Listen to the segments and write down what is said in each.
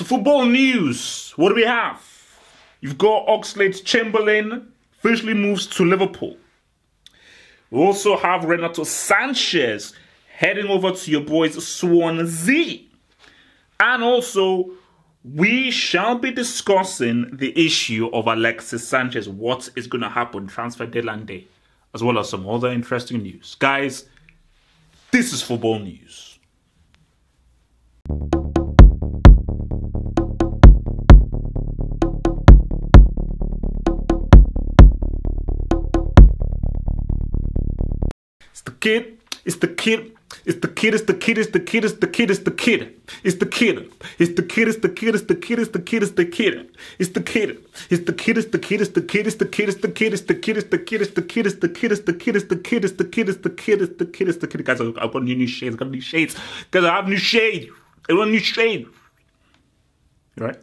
So football news, what do we have? You've got Oxlade Chamberlain officially moves to Liverpool. We also have Renato Sanches heading over to your boys Swansea. And also, we shall be discussing the issue of Alexis Sanchez, what is going to happen transfer deadline day, as well as some other interesting news. Guys, this is football news. It's the kid, it's the kid. It's the kid, it's the kid, it's the kid, it's the kid, it's the kid. It's the kid. It's the kid, it's the kid, it's the kid, it's the kid, it's the kid. It's the kid. It's the kid, it's the kid, it's the kid, it's the kid, it's the kid, it's the kid, it's the kid, it's the kid, it's the kid, it's the kid, it's the kid, it's the kid, it's the kid, it's the kid, it's the kid. Guys, I've got new shades, I've got new shades. Guys, I have new shade. I want new shade. Right?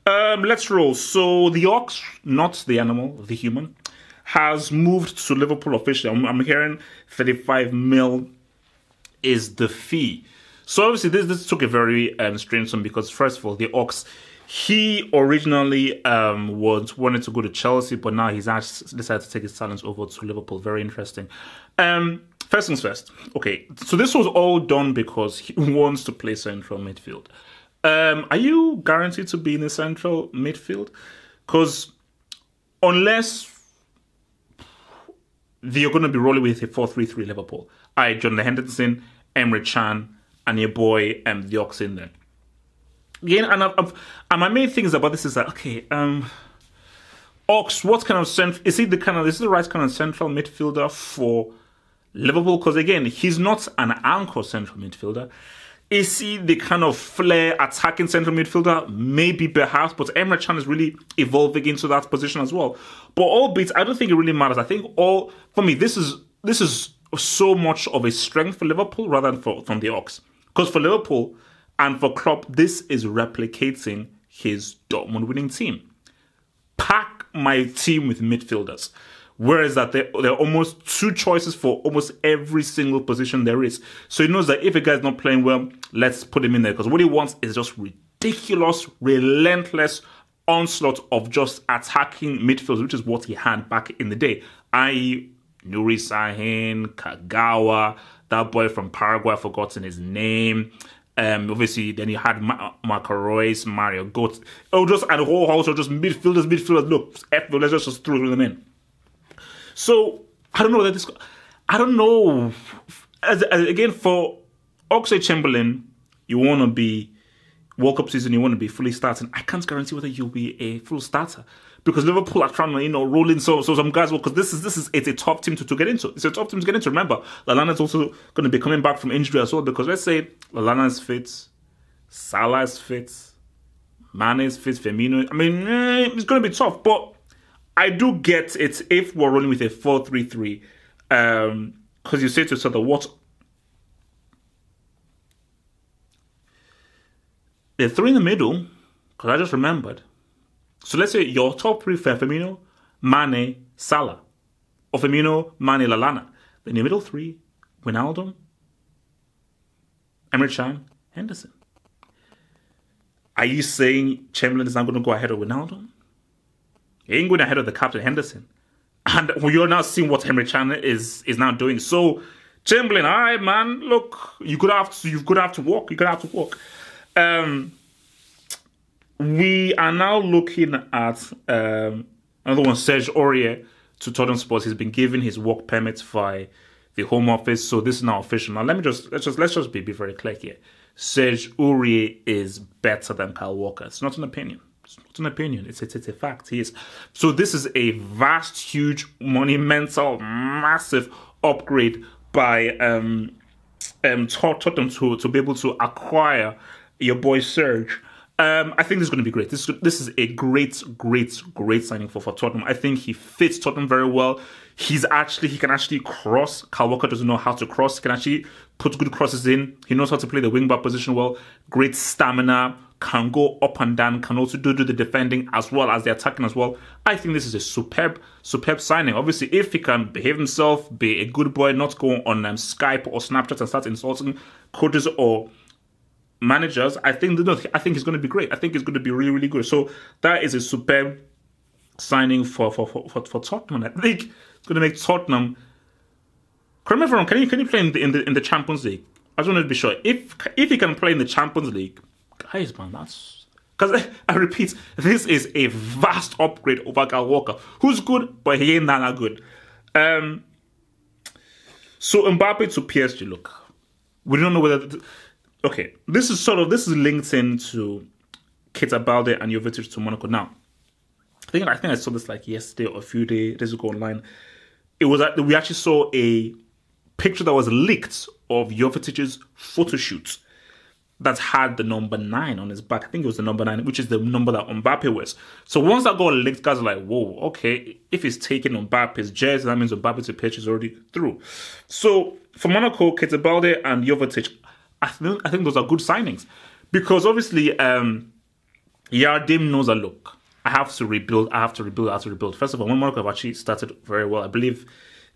Let's roll. So the ox, not the animal, the human, has moved to Liverpool officially. I'm hearing 35 mil is the fee. So obviously this took a very strange one because first of all, the Ox, he originally wanted to go to Chelsea, but now he's actually decided to take his talents over to Liverpool. Very interesting. First things first. Okay, so this was all done because he wants to play central midfield. Are you guaranteed to be in the central midfield? Because unless you're going to be rolling with a 4-3-3 Liverpool. John Henderson, Emre Can, and your boy the Ox in there. Again, and my main thing is about this is that okay, Ox, what kind of central is he? Is the right kind of central midfielder for Liverpool? Because again, he's not an anchor central midfielder. Is he the kind of flair attacking central midfielder? Maybe, perhaps, but Emre Can is really evolving into that position as well. But albeit, I don't think it really matters. I think for me, this is so much of a strength for Liverpool rather than from the Ox. Because for Liverpool and for Klopp, this is replicating his Dortmund winning team. Pack my team with midfielders. Whereas that there are almost two choices for almost every single position there is. So he knows that if a guy's not playing well, let's put him in there. Because what he wants is just ridiculous, relentless onslaught of just attacking midfield, which is what he had back in the day. I.e., Nuri Sahin, Kagawa, that boy from Paraguay, I've forgotten his name. Obviously, then you had Marco Reus, Mario Götze. And a whole house of just midfielders. Look, let's just throw them in. So, I don't know that this... I don't know. Again, for Oxlade Chamberlain, you want to be... World Cup season, you want to be fully starting. I can't guarantee whether you'll be a full starter. Because Liverpool are trying to, roll in so some guys... Because it's a tough team to get into. It's a tough team to get into. Remember, Lallana is also going to be coming back from injury as well. Because let's say Lallana is fit, Salah is fit, Mane is fit, Firmino... I mean, it's going to be tough. But I do get it if we're rolling with a 4-3-3. Because you say to yourself, what... The three in the middle, because I just remembered. So let's say your top three for Firmino, Mane, Salah. Or Firmino, Mane, Lallana. Then your middle three, Wijnaldum, Emre Can, Henderson. Are you saying Chamberlain is not going to go ahead of Wijnaldum? He ain't going ahead of the captain, Henderson. And you're now seeing what Emre Can is now doing. So, Chamberlain, all right, man, look, you're going to have to walk. You're going to have to walk. We are now looking at another one, Serge Aurier to Tottenham Sports. He's been given his work permit by the Home Office, so this is now official. Now let's just be very clear here. Serge Aurier is better than Kyle Walker. It's not an opinion. It's not an opinion. It's a fact. He is. So this is a vast, huge, monumental, massive upgrade by Tottenham to be able to acquire your boy Serge. I think this is going to be great. This is a great signing for Tottenham. I think he fits Tottenham very well. He can actually cross. Kyle Walker doesn't know how to cross. He can actually put good crosses in. He knows how to play the wing back position well. Great stamina. Can go up and down. Can also do the defending as well as the attacking as well. I think this is a superb signing. Obviously, if he can behave himself, be a good boy, not go on Skype or Snapchat and start insulting coaches or managers, I think he's going to be great. I think he's going to be really, really good. So that is a superb signing for Tottenham. I think it's going to make Tottenham. Correct me if I'm wrong. Can you play in the Champions League? I just want to be sure. If he can play in the Champions League, guys, man, that's because I repeat, this is a vast upgrade over Kyle Walker, who's good, but he ain't that good. So Mbappe to PSG. Look, we don't know whether. Okay, this is linked into Keita Balde and Jovetic to Monaco. Now, I think I saw this like yesterday or a few days ago online. It was we actually saw a picture that was leaked of Jovetic's photo shoot that had the number 9 on his back. I think it was the number 9, which is the number that Mbappe wears. So once that got leaked, guys are like, whoa, okay, if he's taking Mbappe's jersey, that means Mbappe to pitch is already through. So for Monaco, Keita Balde and Jovetic, I think those are good signings. Because obviously, Yardim knows that, look, I have to rebuild. First of all, when Monaco have actually started very well, I believe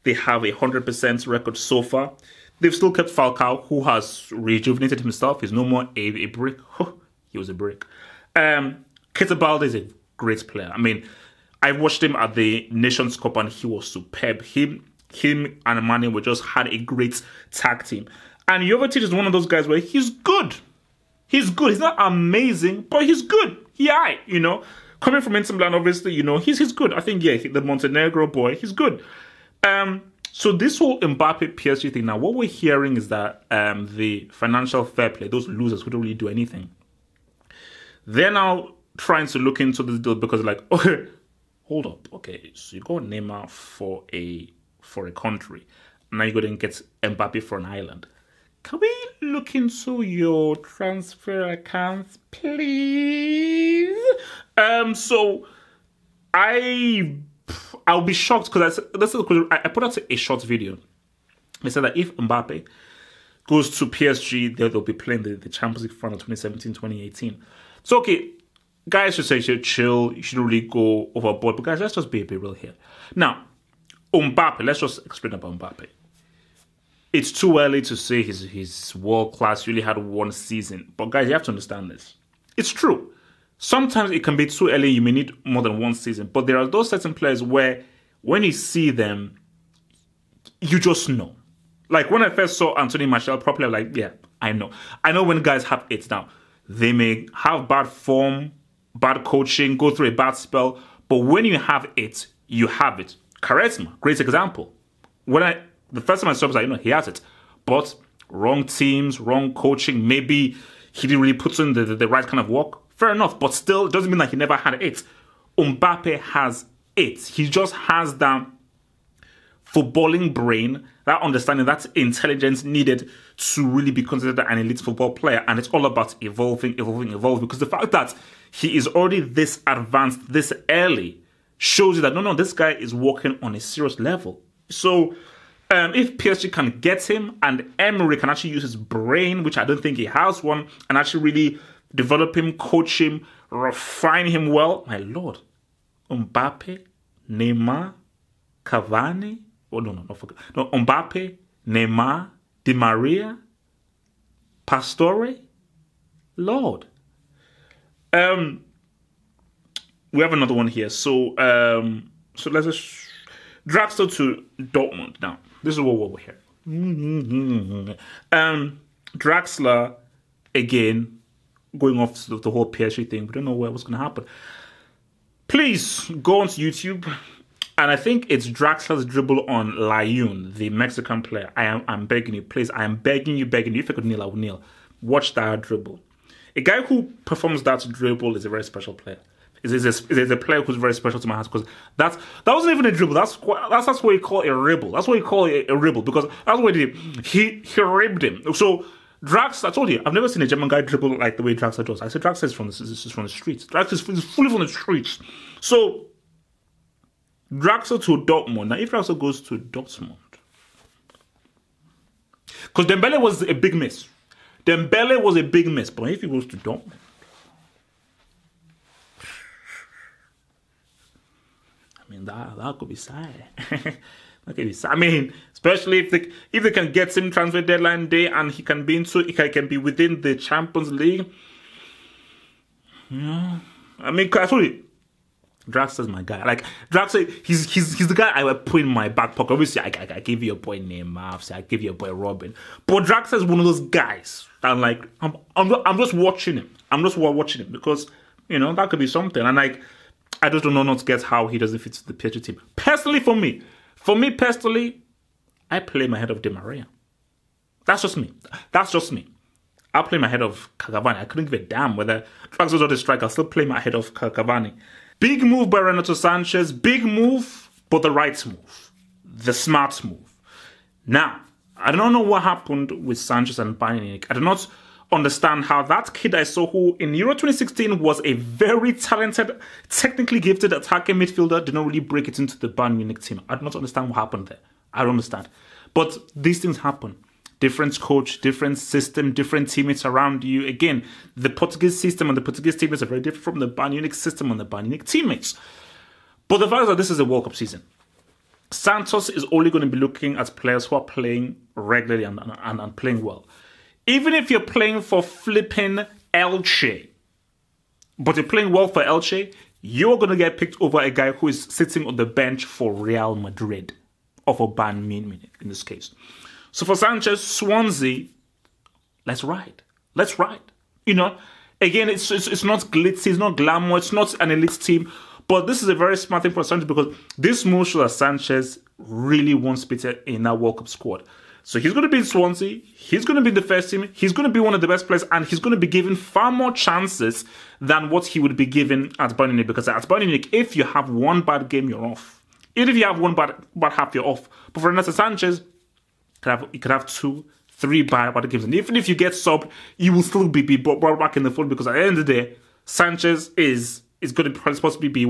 they have a 100% record so far. They've still kept Falcao, who has rejuvenated himself. He's no more a brick. He was a brick. Keita Balde is a great player. I mean, I watched him at the Nations Cup and he was superb. Him and Mane had a great tag team. And Jovetic is one of those guys where he's good. He's good. He's not amazing, but he's good. Yeah, coming from Inter Milan, obviously, he's good. I think, the Montenegro boy, he's good. So this whole Mbappe PSG thing, now what we're hearing is that the financial fair play, those losers who don't really do anything, they're now trying to look into this deal because they're like, okay, hold up, okay, so you got Neymar for a country, now you go and get Mbappe for an island. Can we look into your transfer accounts, please? So I'll be shocked because I put out a short video. I said that if Mbappe goes to PSG, they'll be playing the Champions League final 2017-2018. So, okay, guys should say you should chill, you shouldn't really go overboard. But guys, let's just be a bit real here. Now, Mbappe, let's just explain about Mbappe. It's too early to say he's world-class, really had one season. But guys, you have to understand this. It's true. Sometimes it can be too early, you may need more than one season. But there are those certain players where when you see them, you just know. Like when I first saw Anthony Martial properly, I'm like, yeah, I know. I know when guys have it now. They may have bad form, bad coaching, go through a bad spell. But when you have it, you have it. Charisma, great example. The first time I saw him, I was like, he has it. But wrong teams, wrong coaching, maybe he didn't really put in the right kind of work. Fair enough, but still, it doesn't mean that he never had it. Mbappe has it. He just has that footballing brain, that understanding, that intelligence needed to really be considered an elite football player. And it's all about evolving. Because the fact that he is already this advanced, this early, shows you that, no, this guy is working on a serious level. So, if PSG can get him and Emery can actually use his brain, which I don't think he has one, and actually really develop him, coach him, refine him well, my lord, Mbappe, Neymar, Cavani, Mbappe, Neymar, Di Maria, Pastore, Lord. We have another one here. So let's just Draxler to Dortmund. Now, this is what we're here. Draxler again going off to the whole PSG thing. We don't know what's going to happen. Please go onto YouTube, and I think it's Draxler's dribble on Layun, the Mexican player. I'm begging you, please. I am begging you. If I could kneel, I would kneel. Watch that dribble. A guy who performs that dribble is a very special player. Is a player who's very special to my heart because that wasn't even a dribble. That's what you call a ribble. That's what you call a ribble because that's what he did. He ribbed him. So Draxler, I told you, I've never seen a German guy dribble like the way Draxler does. I said Draxler is from the streets. Draxler is fully from the streets. So Draxler to Dortmund. Now, if Draxler goes to Dortmund, because Dembele was a big miss. But if he goes to Dortmund, I mean, that could be sad. Okay, I mean, especially if they can get him transfer deadline day and he can be within the Champions League. Yeah, I mean, I told you, Draxler's my guy. Like Draxler, he's the guy I would put in my back pocket. Obviously, I give you a boy Neymar, I give you a boy Robin, but Draxler's one of those guys that I'm just watching him. I'm just watching him because that could be something. And I just don't know not to get how he doesn't fit to the PSG team. Personally, for me personally, I play my head of Di Maria. That's just me. I'll play my head of Cavani. I couldn't give a damn whether Draxler's not a striker. I'll still play my head of Cavani. Big move by Renato Sanches. Big move, but the right move. The smart move. Now, I don't know what happened with Sanchez and Bayern Munich. I do not understand how that kid I saw who in Euro 2016 was a very talented, technically gifted attacking midfielder did not really break it into the Bayern Munich team. I do not understand what happened there. I don't understand. But these things happen. Different coach, different system, different teammates around you. Again, the Portuguese system and the Portuguese teammates are very different from the Bayern Munich system and the Bayern Munich teammates. But the fact is that this is a World Cup season. Santos is only going to be looking at players who are playing regularly and playing well. Even if you're playing for flipping Elche, but you're playing well for Elche, you're going to get picked over a guy who is sitting on the bench for Real Madrid or for Bayern Munich in this case. So for Sanchez, Swansea, let's ride. Again, it's not glitzy, it's not glamour, it's not an elite team, but this is a very smart thing for Sanchez because this moves shows that Sanchez really wants to be in that World Cup squad. So he's going to be in Swansea, he's going to be in the first team, he's going to be one of the best players, and he's going to be given far more chances than what he would be given at Bayern Munich. Because at Bayern Munich, if you have one bad game, you're off. Even if you have one bad half, you're off. But for Renato Sanchez, you could have 2, 3 bad games. And even if you get subbed, you will still be brought back in the fold because at the end of the day, Sanchez is going to possibly be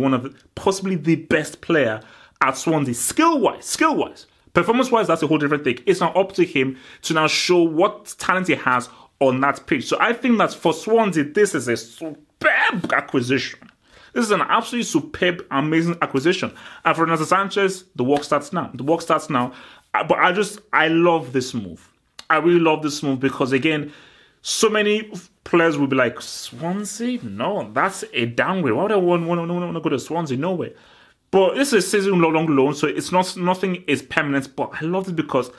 possibly the best player at Swansea. Skill-wise. Performance-wise, that's a whole different thing. It's now up to him to now show what talent he has on that pitch. So I think that for Swansea, this is a superb acquisition. This is an absolutely superb, amazing acquisition. And for Renato Sanchez, the work starts now. But I love this move. I really love this move because, again, so many players will be like, Swansea? No, that's a downgrade. Why would I want to go to Swansea? No way. But this is a season-long loan, so nothing is permanent. But I love it because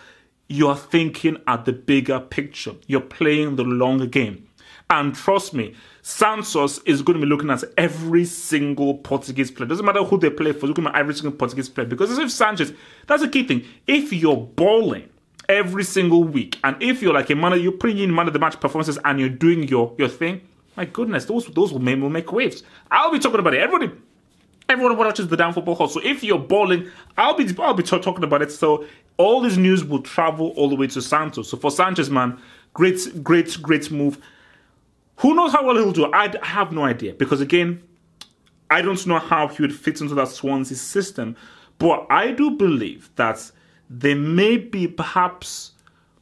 you're thinking at the bigger picture. You're playing the longer game. And trust me, Santos is going to be looking at every single Portuguese player. Doesn't matter who they play for, looking at every single Portuguese player. Because if Sanchez, that's the key thing. If you're balling every single week, and if you're like a man, you're putting in man of the match performances and you're doing your thing, my goodness, those will make waves. I'll be talking about it. Everyone watches the Damn Football Hall. So if you're balling, I'll be talking about it. So all this news will travel all the way to Santos. So for Sanchez, man, great move. Who knows how well he'll do? I have no idea. Because again, I don't know how he would fit into that Swansea system. But I do believe that there may be perhaps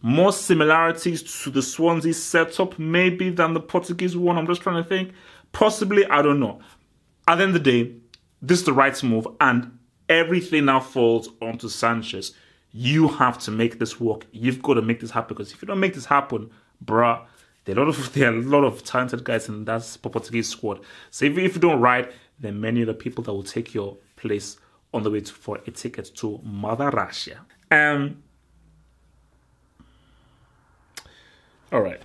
more similarities to the Swansea setup maybe than the Portuguese one. I'm just trying to think. Possibly, I don't know. At the end of the day, this is the right move. And everything now falls onto Sanchez. You have to make this work. You've got to make this happen. Because if you don't make this happen, bruh, there are a lot of talented guys in that Portuguese squad. So if you don't ride, there are many other people that will take your place on the way for a ticket to Mother Russia. All right.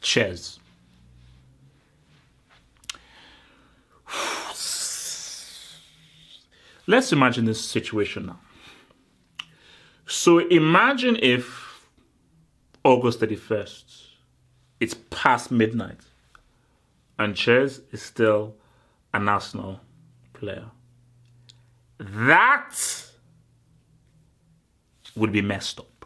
Cheers. Let's imagine this situation now. So imagine if August 31st, it's past midnight, and Ches is still an Arsenal player. That would be messed up.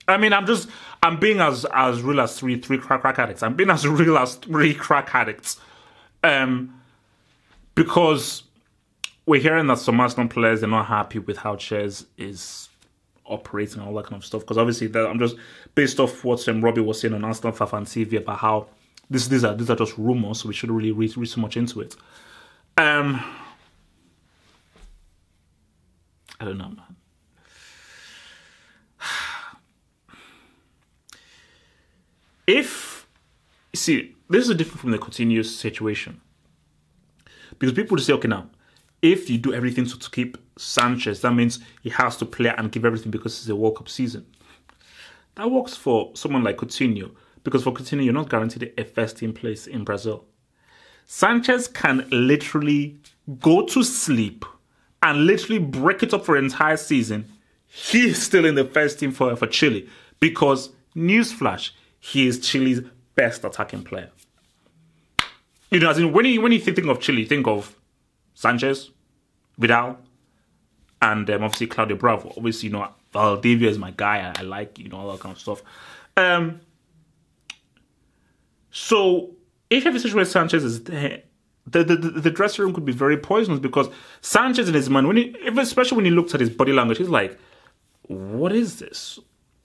I mean, I'm being as real as three crack addicts. I'm being as real as 3 crack addicts. Because we're hearing that some Arsenal players, they're not happy with how Ches is operating and all that kind of stuff. Because obviously, I'm just based off what Robbie was saying on Arsenal Fan TV about how These are just rumors, so we shouldn't really read so much into it. I don't know, man. See, this is different from the continuous situation. Because people just say, okay, now, if you do everything to keep Sanchez, that means he has to play and give everything because it's a World Cup season. That works for someone like Coutinho, because for Coutinho, you're not guaranteed a first-team place in Brazil. Sanchez can literally go to sleep and literally break it up for an entire season. He's still in the first team for Chile because, newsflash, he is Chile's best attacking player. You know, as in, when you think of Chile, you think of Sanchez, Vidal, and obviously Claudio Bravo. Obviously, you know, Valdivia is my guy. I like, you know, all that kind of stuff. So, if you have a situation where Sanchez is there, the dressing room could be very poisonous because Sanchez in his mind, especially when he looks at his body language, he's like, what is this?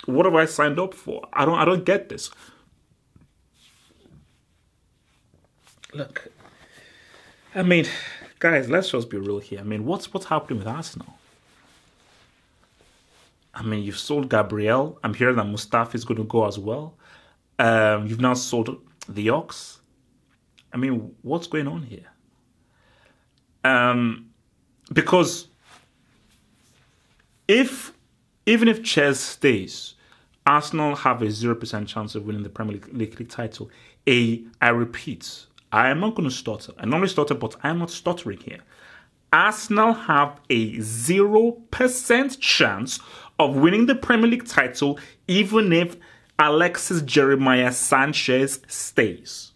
What have I signed up for? I don't get this. Look, I mean, guys, let's just be real here. I mean, what's happening with Arsenal? I mean, you've sold Gabriel. I'm hearing that Mustafi is going to go as well. You've now sold the Ox. I mean, what's going on here? Because even if Ches stays, Arsenal have a 0% chance of winning the Premier League title. I repeat, I am not going to stutter. I normally stutter, but I am not stuttering here. Arsenal have a 0% chance of winning the Premier League title, even if Alexis Jeremiah Sanchez stays.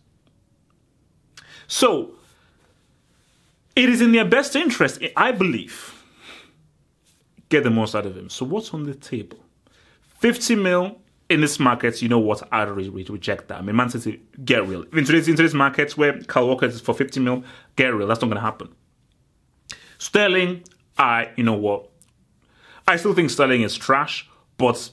So, it is in their best interest, I believe, get the most out of him. So what's on the table? 50 mil in this market, you know what, I'd reject that. I mean, Man City, get real. In today's markets where Kyle Walker is for 50 mil, get real. That's not going to happen. Sterling, you know what, I still think Sterling is trash, but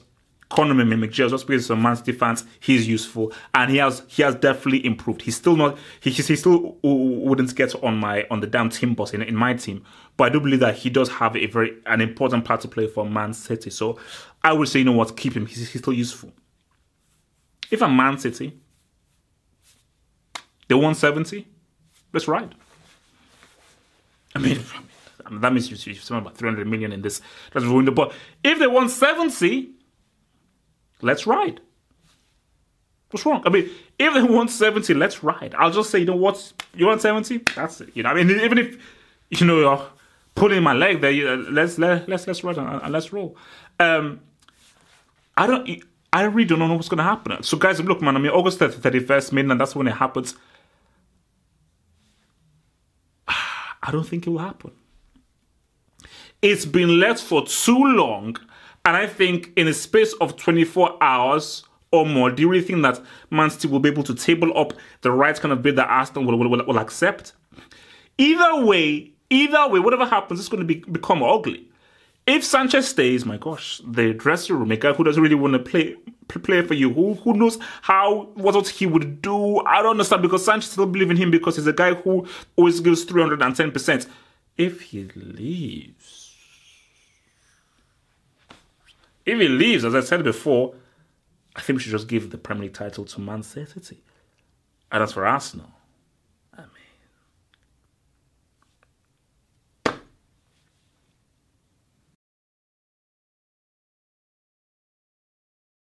Conor McGregor, just because some Man City fans, he's useful, and he has definitely improved. He's still not, he still wouldn't get on the damn team bus in my team, but I do believe that he does have an important part to play for Man City. So I would say, you know what, keep him. He's still useful. If I'm Man City, they won 70, let's ride. I mean, that means you spend about 300 million in this. That's ruined the ball. If they won 70, let's ride. What's wrong? I mean, if they want 70, let's ride. I'll just say, you know what? You want 70? That's it. You know, I mean, even if, you know, you're pulling my leg there, let's ride and let's roll. I really don't know what's going to happen. So, guys, look, man, I mean, August 31st, midnight, that's when it happens. I don't think it will happen. It's been left for too long. And I think in a space of 24 hours or more, do you really think that Man City will be able to table up the right kind of bid that Arsenal will accept? Either way, whatever happens, it's going to become ugly. If Sanchez stays, my gosh, the dressing room, a guy who doesn't really want to play for you, who knows what he would do. I don't understand, because Sanchez still believe in him because he's a guy who always gives 310%. If he leaves, as I said before, I think we should just give the Premier League title to Man City. And as for Arsenal,